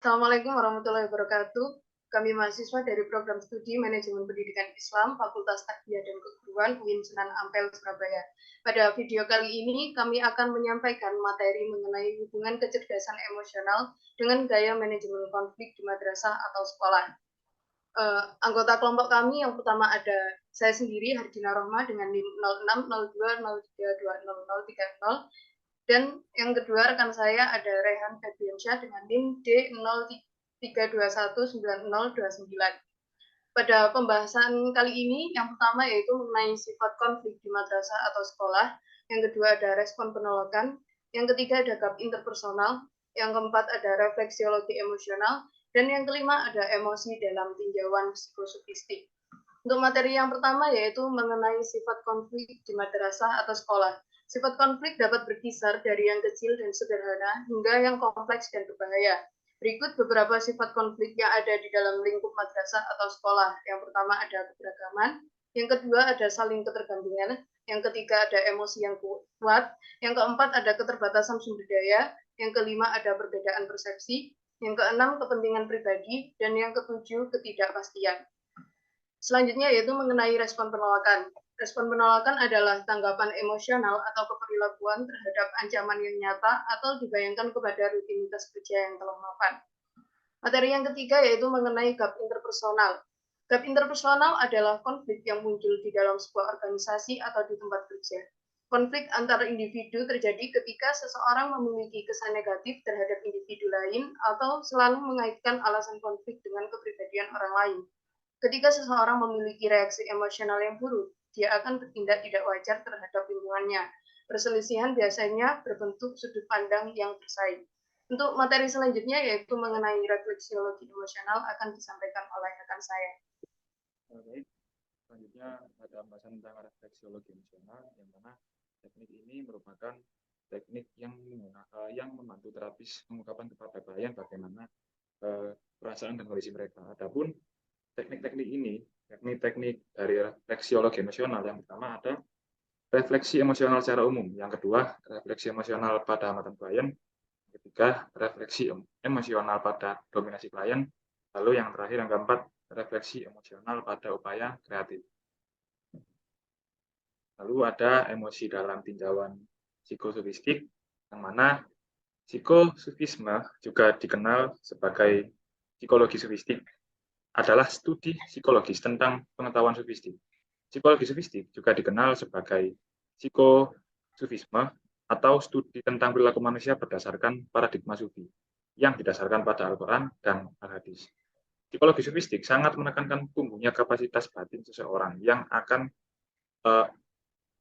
Assalamualaikum warahmatullahi wabarakatuh. Kami mahasiswa dari program studi Manajemen Pendidikan Islam, Fakultas Tarbiyah dan Keguruan UIN Sunan Ampel, Surabaya. Pada video kali ini, kami akan menyampaikan materi mengenai hubungan kecerdasan emosional dengan gaya manajemen konflik di madrasah atau sekolah. Anggota kelompok kami yang pertama ada saya sendiri, Hardina Rohma, dengan NIM 0602032030. Dan yang kedua rekan saya ada Rehan Febriansyah dengan NIM D03219029. Pada pembahasan kali ini, yang pertama yaitu mengenai sifat konflik di madrasah atau sekolah, yang kedua ada respon penolakan, yang ketiga ada gap interpersonal, yang keempat ada refleksiologi emosional, dan yang kelima ada emosi dalam tinjauan psikosofistik. Untuk materi yang pertama yaitu mengenai sifat konflik di madrasah atau sekolah. Sifat konflik dapat berkisar dari yang kecil dan sederhana hingga yang kompleks dan berbahaya. Berikut beberapa sifat konflik yang ada di dalam lingkup madrasah atau sekolah. Yang pertama ada keberagaman, yang kedua ada saling ketergantungan, yang ketiga ada emosi yang kuat, yang keempat ada keterbatasan sumber daya, yang kelima ada perbedaan persepsi, yang keenam kepentingan pribadi, dan yang ketujuh ketidakpastian. Selanjutnya yaitu mengenai respon penolakan. Respon penolakan adalah tanggapan emosional atau keperilakuan terhadap ancaman yang nyata atau dibayangkan kepada rutinitas kerja yang telah mapan. Materi yang ketiga yaitu mengenai gap interpersonal. Gap interpersonal adalah konflik yang muncul di dalam sebuah organisasi atau di tempat kerja. Konflik antar individu terjadi ketika seseorang memiliki kesan negatif terhadap individu lain atau selalu mengaitkan alasan konflik dengan kepribadian orang lain. Ketika seseorang memiliki reaksi emosional yang buruk, dia akan bertindak tidak wajar terhadap lingkungannya. Perselisihan biasanya berbentuk sudut pandang yang bersaing. Untuk materi selanjutnya yaitu mengenai refleksiologi emosional akan disampaikan oleh rekan saya. Baik, selanjutnya ada pembahasan tentang refleksiologi emosional, yang mana teknik ini merupakan teknik yang membantu terapis mengungkapkan kepada klien bagaimana perasaan dan kondisi mereka. Adapun teknik-teknik ini, teknik-teknik dari refleksiologi emosional, yang pertama ada refleksi emosional secara umum, yang kedua refleksi emosional pada hambatan klien, yang ketiga refleksi emosional pada dominasi klien, lalu yang terakhir yang keempat refleksi emosional pada upaya kreatif. Lalu ada emosi dalam tinjauan psikosofistik, yang mana psikosofisme juga dikenal sebagai psikologi sofistik, adalah studi psikologis tentang pengetahuan sofistik. Psikologi sofistik juga dikenal sebagai psikosofisme atau studi tentang perilaku manusia berdasarkan paradigma sufi yang didasarkan pada Al-Quran dan Al-Hadis. Psikologi sofistik sangat menekankan tumbuhnya kapasitas batin seseorang yang akan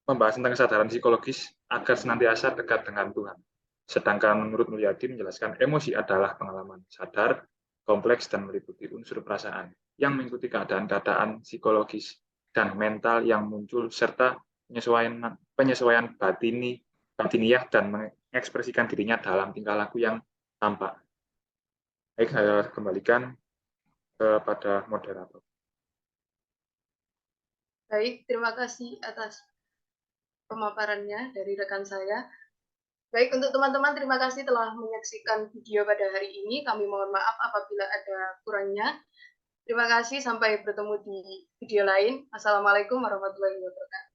membahas tentang kesadaran psikologis agar senantiasa dekat dengan Tuhan. Sedangkan menurut Mulyadi menjelaskan emosi adalah pengalaman sadar, kompleks dan meliputi unsur perasaan yang mengikuti keadaan-keadaan psikologis dan mental yang muncul serta penyesuaian batiniah dan mengekspresikan dirinya dalam tingkah laku yang tampak. Baik, saya kembalikan kepada moderator. Baik, terima kasih atas pemaparannya dari rekan saya. Baik, untuk teman-teman, terima kasih telah menyaksikan video pada hari ini. Kami mohon maaf apabila ada kurangnya. Terima kasih, sampai bertemu di video lain. Assalamualaikum warahmatullahi wabarakatuh.